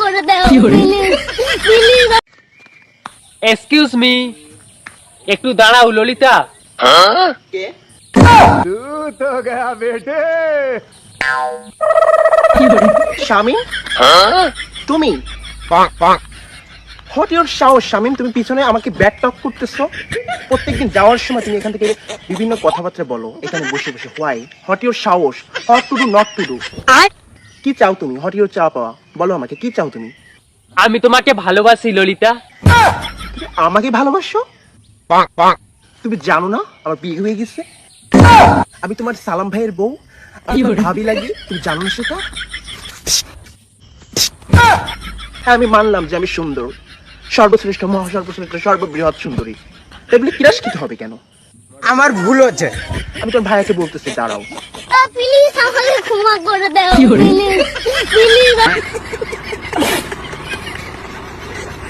করে দাও please please. Excuse me, একটু দাঁড়াও ললিতা। শামিম, তুমি হোয়াট ইউর সাহস শামিম, তুমি পিছনে আমাকে ব্যাক টক করতেছো। প্রত্যেকদিন যাওয়ার সময় তুমি এখান থেকে বিভিন্ন কথাবার্তা বলো এখানে বসে বসে। হোয়াট ইউর সাহস, what to do not to do. কি চাও তুমি, হোয়াট ইউর চাওয়া পাওয়া বলো আমাকে, কি চাও তুমি? আমি তোমাকে ভালোবাসি ললিতা। তুমি আমাকে ভালোবাসো? তুমি জানো না আমার বিয়ে হয়ে গেছে? আমি তোমার সালাম ভাইয়ের বউ, আমি তোমার ভাবি লাগি, তুমি জানো না সেটা? হ্যাঁ আমি মানলাম যে আমি সুন্দর, সর্বশ্রেষ্ঠ মহাসর্বশ্রেষ্ঠ সর্ববৃহৎ সুন্দরী, এগুলি তিরস্কৃত হবে কেন? আমার ভুল হচ্ছে। আমি তোর ভাইয়াকে বলতেছি, দাঁড়াও। প্লিজ আমাকে ক্ষমা করে দাও প্লিজ প্লিজ।